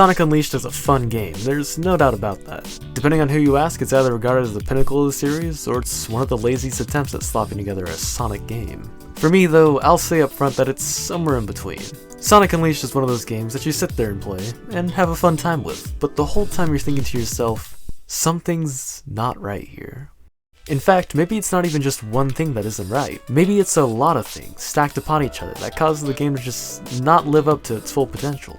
Sonic Unleashed is a fun game, there's no doubt about that. Depending on who you ask, it's either regarded as the pinnacle of the series, or it's one of the laziest attempts at slopping together a Sonic game. For me though, I'll say up front that it's somewhere in between. Sonic Unleashed is one of those games that you sit there and play, and have a fun time with, but the whole time you're thinking to yourself, something's not right here. In fact, maybe it's not even just one thing that isn't right. Maybe it's a lot of things stacked upon each other that causes the game to just not live up to its full potential.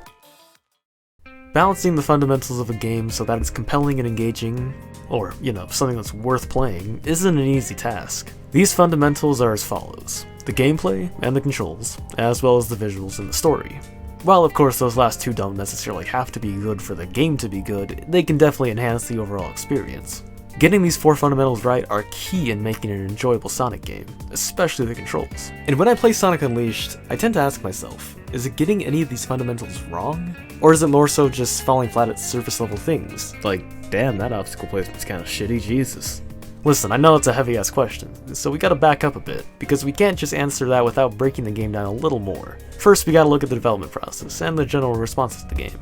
Balancing the fundamentals of a game so that it's compelling and engaging, or, something that's worth playing, isn't an easy task. These fundamentals are as follows: the gameplay and the controls, as well as the visuals and the story. While of course those last two don't necessarily have to be good for the game to be good, they can definitely enhance the overall experience. Getting these four fundamentals right are key in making an enjoyable Sonic game, especially the controls. And when I play Sonic Unleashed, I tend to ask myself, is it getting any of these fundamentals wrong? Or is it more so just falling flat at surface level things? Like, damn, that obstacle placement's kinda shitty, Jesus. Listen, I know it's a heavy ass question, so we gotta back up a bit, because we can't just answer that without breaking the game down a little more. First, we gotta look at the development process, and the general responses to the game.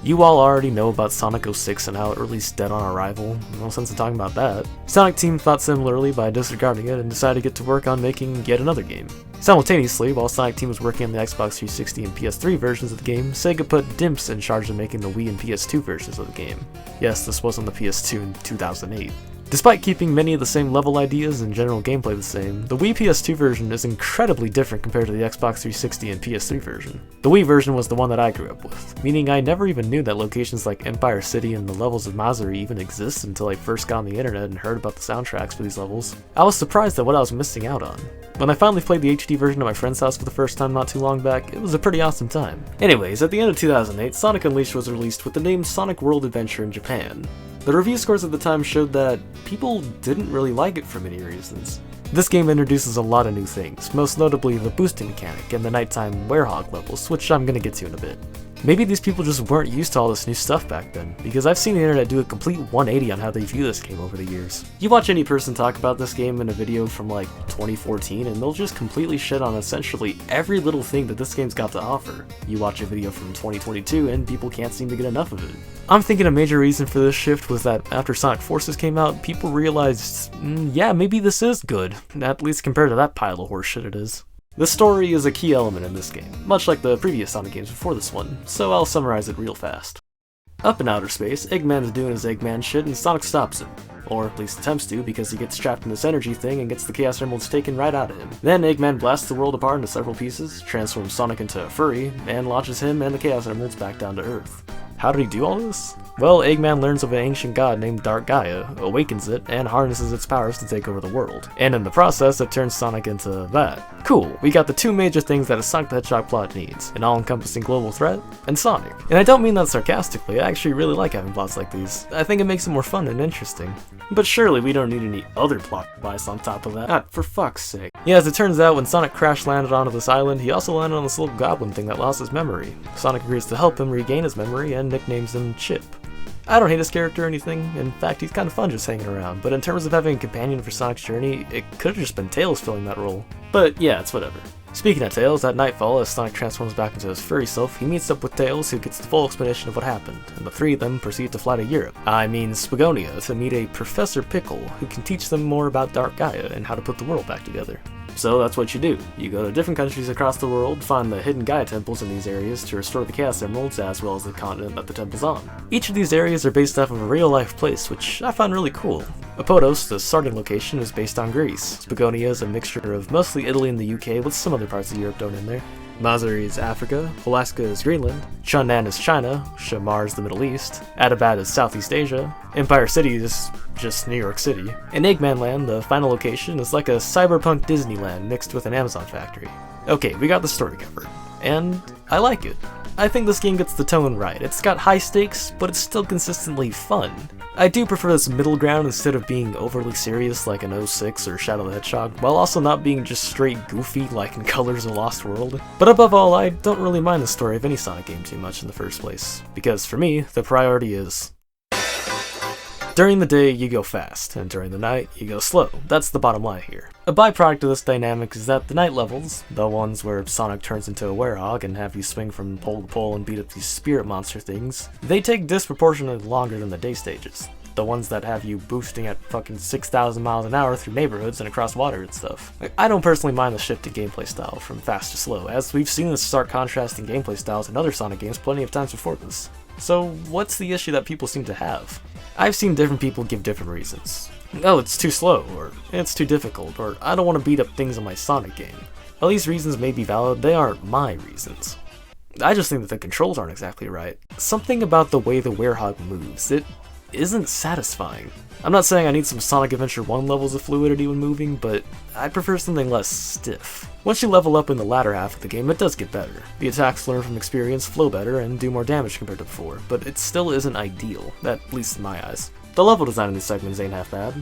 You all already know about Sonic 06 and how it released dead on arrival, no sense in talking about that. Sonic Team thought similarly by disregarding it and decided to get to work on making yet another game. Simultaneously, while Sonic Team was working on the Xbox 360 and PS3 versions of the game, Sega put Dimps in charge of making the Wii and PS2 versions of the game. Yes, this was on the PS2 in 2008. Despite keeping many of the same level ideas and general gameplay the same, the Wii PS2 version is incredibly different compared to the Xbox 360 and PS3 version. The Wii version was the one that I grew up with, meaning I never even knew that locations like Empire City and the levels of Mazuri even exist until I first got on the internet and heard about the soundtracks for these levels. I was surprised at what I was missing out on. When I finally played the HD version at my friend's house for the first time not too long back, it was a pretty awesome time. Anyways, at the end of 2008, Sonic Unleashed was released with the name Sonic World Adventure in Japan. The review scores at the time showed that people didn't really like it for many reasons. This game introduces a lot of new things, most notably the boosting mechanic and the nighttime werehog levels, which I'm gonna get to in a bit. Maybe these people just weren't used to all this new stuff back then, because I've seen the internet do a complete 180 on how they view this game over the years. You watch any person talk about this game in a video from like 2014 and they'll just completely shit on essentially every little thing that this game's got to offer. You watch a video from 2022 and people can't seem to get enough of it. I'm thinking a major reason for this shift was that after Sonic Forces came out, people realized, yeah, maybe this is good, at least compared to that pile of horseshit it is. The story is a key element in this game, much like the previous Sonic games before this one, so I'll summarize it real fast. Up in outer space, Eggman is doing his Eggman shit and Sonic stops him. Or at least attempts to, because he gets trapped in this energy thing and gets the Chaos Emeralds taken right out of him. Then Eggman blasts the world apart into several pieces, transforms Sonic into a furry, and launches him and the Chaos Emeralds back down to Earth. How did he do all this? Well, Eggman learns of an ancient god named Dark Gaia, awakens it, and harnesses its powers to take over the world. And in the process, it turns Sonic into that. Cool, we got the two major things that a Sonic the Hedgehog plot needs: an all-encompassing global threat, and Sonic. And I don't mean that sarcastically, I actually really like having plots like these. I think it makes it more fun and interesting. But surely we don't need any other plot device on top of that. God, for fuck's sake. Yeah, as it turns out, when Sonic crash landed onto this island, he also landed on this little goblin thing that lost his memory. Sonic agrees to help him regain his memory and nicknames him Chip. I don't hate his character or anything, in fact he's kind of fun just hanging around, but in terms of having a companion for Sonic's journey, it could have just been Tails filling that role. But yeah, it's whatever. Speaking of Tails, at nightfall, as Sonic transforms back into his furry self, he meets up with Tails, who gets the full explanation of what happened, and the three of them proceed to fly to Europe, Spagonia, to meet a Professor Pickle, who can teach them more about Dark Gaia and how to put the world back together. So that's what you do. You go to different countries across the world, find the hidden Gaia temples in these areas to restore the Chaos Emeralds as well as the continent that the temple's on. Each of these areas are based off of a real-life place, which I found really cool. Apodos, the starting location, is based on Greece. Spagonia is a mixture of mostly Italy and the UK with some other parts of Europe thrown in there. Mazuri is Africa, Alaska is Greenland, Chunnan is China, Shamar is the Middle East, Atabat is Southeast Asia, Empire City is just New York City, and Eggmanland, the final location, is like a cyberpunk Disneyland mixed with an Amazon factory. Okay, we got the story covered, and I like it. I think this game gets the tone right. It's got high stakes, but it's still consistently fun. I do prefer this middle ground instead of being overly serious like in 06 or Shadow the Hedgehog, while also not being just straight goofy like in Colors of the Lost World. But above all, I don't really mind the story of any Sonic game too much in the first place, because for me, the priority is... During the day, you go fast, and during the night, you go slow. That's the bottom line here. A byproduct of this dynamic is that the night levels, the ones where Sonic turns into a werehog and have you swing from pole to pole and beat up these spirit monster things, they take disproportionately longer than the day stages. The ones that have you boosting at fucking 6,000 miles an hour through neighborhoods and across water and stuff. I don't personally mind the shift in gameplay style from fast to slow, as we've seen this stark contrast in gameplay styles in other Sonic games plenty of times before this. So what's the issue that people seem to have? I've seen different people give different reasons. Oh, it's too slow, or it's too difficult, or I don't want to beat up things in my Sonic game. While these reasons may be valid, they aren't my reasons. I just think that the controls aren't exactly right. Something about the way the werehog moves, it isn't satisfying. I'm not saying I need some Sonic Adventure 1 levels of fluidity when moving, but I prefer something less stiff. Once you level up in the latter half of the game, it does get better. The attacks learn from experience, flow better, and do more damage compared to before, but it still isn't ideal, at least in my eyes. The level design in these segments ain't half bad.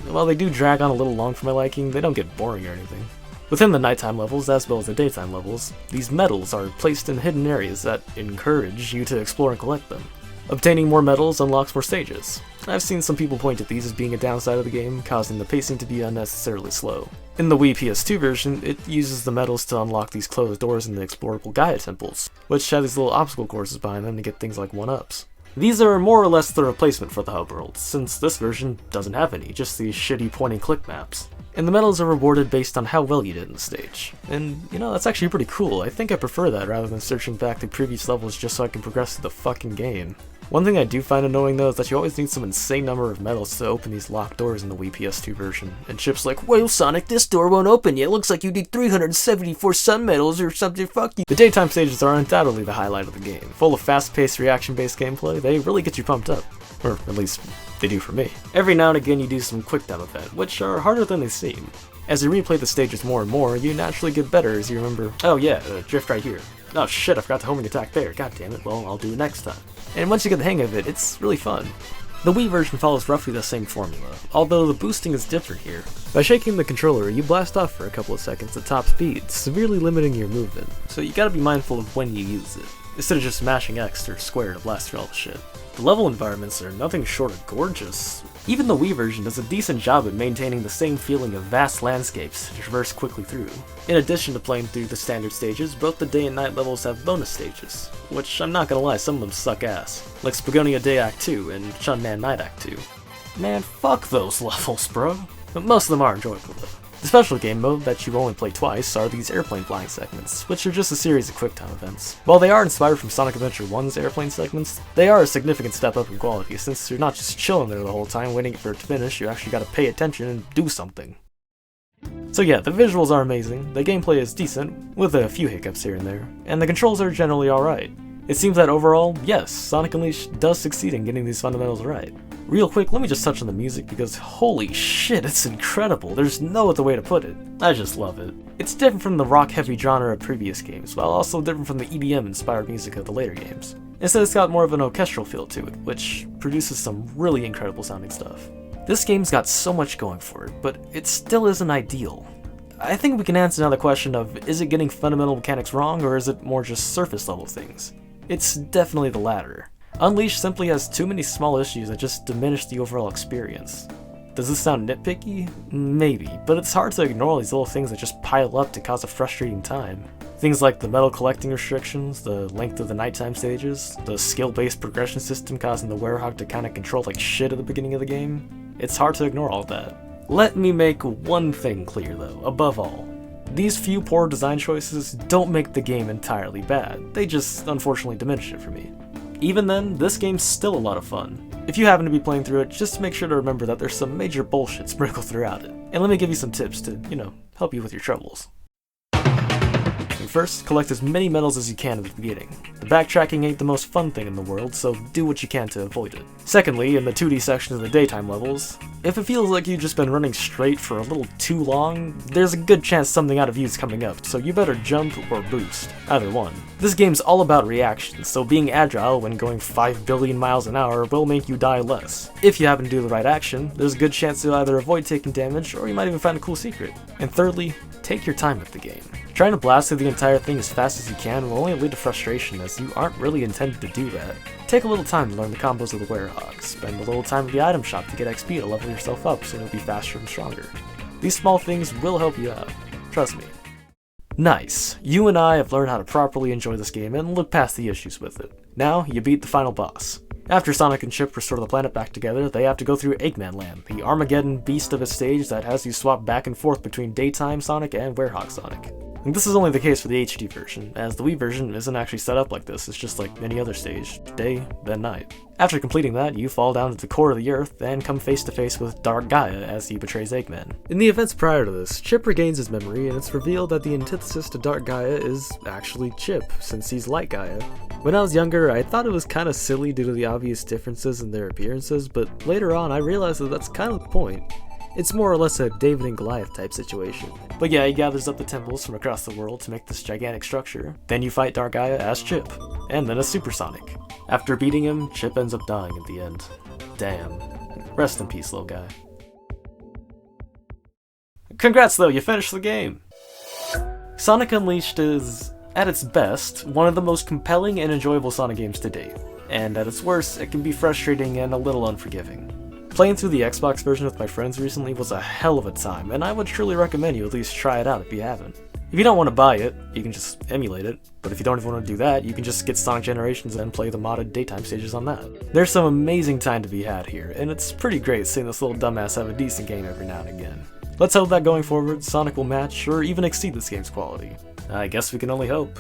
While they do drag on a little long for my liking, they don't get boring or anything. Within the nighttime levels, as well as the daytime levels, these medals are placed in hidden areas that encourage you to explore and collect them. Obtaining more medals unlocks more stages. I've seen some people point at these as being a downside of the game, causing the pacing to be unnecessarily slow. In the Wii PS2 version, it uses the medals to unlock these closed doors in the explorable Gaia temples, which have these little obstacle courses behind them to get things like 1-ups. These are more or less the replacement for the hub world, since this version doesn't have any, just these shitty point-and-click maps. And the medals are rewarded based on how well you did in the stage. And, you know, that's actually pretty cool. I think I prefer that rather than searching back through previous levels just so I can progress through the fucking game. One thing I do find annoying though is that you always need some insane number of medals to open these locked doors in the Wii PS2 version. And Chip's like, well Sonic, this door won't open yet, looks like you need 374 sun medals or something, fuck you. The daytime stages are undoubtedly the highlight of the game. Full of fast-paced reaction-based gameplay, they really get you pumped up. Or at least, they do for me. Every now and again you do some quick time event, which are harder than they seem. As you replay the stages more and more, you naturally get better as you remember, oh yeah, drift right here. Oh shit, I forgot the homing attack there, god damn it, well I'll do it next time. And once you get the hang of it, it's really fun. The Wii version follows roughly the same formula, although the boosting is different here. By shaking the controller, you blast off for a couple of seconds at top speed, severely limiting your movement, so you gotta be mindful of when you use it, instead of just smashing X or square to blast through all the shit. The level environments are nothing short of gorgeous. Even the Wii version does a decent job at maintaining the same feeling of vast landscapes to traverse quickly through. In addition to playing through the standard stages, both the day and night levels have bonus stages, which I'm not gonna lie, some of them suck ass, like Spagonia Day Act 2 and Chunman Night Act 2. Man, fuck those levels, bro. But most of them are enjoyable though. The special game mode that you only play twice are these airplane flying segments, which are just a series of quick-time events. While they are inspired from Sonic Adventure 1's airplane segments, they are a significant step up in quality, since you're not just chilling there the whole time waiting for it to finish, you actually gotta pay attention and do something. So yeah, the visuals are amazing, the gameplay is decent, with a few hiccups here and there, and the controls are generally alright. It seems that overall, yes, Sonic Unleashed does succeed in getting these fundamentals right. Real quick, let me just touch on the music because holy shit, it's incredible. There's no other way to put it. I just love it. It's different from the rock-heavy genre of previous games, while also different from the EDM-inspired music of the later games. Instead, it's got more of an orchestral feel to it, which produces some really incredible sounding stuff. This game's got so much going for it, but it still isn't ideal. I think we can answer now the question of, is it getting fundamental mechanics wrong, or is it more just surface level things? It's definitely the latter. Unleashed simply has too many small issues that just diminish the overall experience. Does this sound nitpicky? Maybe, but it's hard to ignore these little things that just pile up to cause a frustrating time. Things like the medal collecting restrictions, the length of the nighttime stages, the skill-based progression system causing the werehog to kinda control like shit at the beginning of the game. It's hard to ignore all that. Let me make one thing clear though, above all. These few poor design choices don't make the game entirely bad, they just unfortunately diminish it for me. Even then, this game's still a lot of fun. If you happen to be playing through it, just make sure to remember that there's some major bullshit sprinkled throughout it. And let me give you some tips to, help you with your troubles. First, collect as many medals as you can at the beginning. The backtracking ain't the most fun thing in the world, so do what you can to avoid it. Secondly, in the 2D section of the daytime levels, if it feels like you've just been running straight for a little too long, there's a good chance something out of you is coming up, so you better jump or boost, either one. This game's all about reactions, so being agile when going 5 billion miles an hour will make you die less. If you happen to do the right action, there's a good chance you'll either avoid taking damage, or you might even find a cool secret. And thirdly, take your time with the game. Trying to blast through the entire thing as fast as you can will only lead to frustration, as you aren't really intended to do that. Take a little time to learn the combos of the werehogs, spend a little time at the item shop to get XP to level yourself up so you'll be faster and stronger. These small things will help you out. Trust me. Nice. You and I have learned how to properly enjoy this game and look past the issues with it. Now, you beat the final boss. After Sonic and Chip restore the planet back together, they have to go through Eggmanland, the Armageddon beast of a stage that has you swap back and forth between Daytime Sonic and Werehog Sonic. And this is only the case for the HD version, as the Wii version isn't actually set up like this, it's just like any other stage, day, then night. After completing that, you fall down to the core of the Earth and come face to face with Dark Gaia as he betrays Eggman. In the events prior to this, Chip regains his memory and it's revealed that the antithesis to Dark Gaia is actually Chip, since he's Light Gaia. When I was younger, I thought it was kinda silly due to the obvious differences in their appearances, but later on I realized that that's kind of the point. It's more or less a David and Goliath type situation. But yeah, he gathers up the temples from across the world to make this gigantic structure. Then you fight Dark Gaia as Chip, and then as Super Sonic. After beating him, Chip ends up dying at the end. Damn. Rest in peace, little guy. Congrats though, you finished the game! Sonic Unleashed is, at its best, one of the most compelling and enjoyable Sonic games to date. And at its worst, it can be frustrating and a little unforgiving. Playing through the Xbox version with my friends recently was a hell of a time, and I would truly recommend you at least try it out if you haven't. If you don't want to buy it, you can just emulate it, but if you don't even want to do that, you can just get Sonic Generations and play the modded daytime stages on that. There's some amazing time to be had here, and it's pretty great seeing this little dumbass have a decent game every now and again. Let's hope that going forward, Sonic will match or even exceed this game's quality. I guess we can only hope.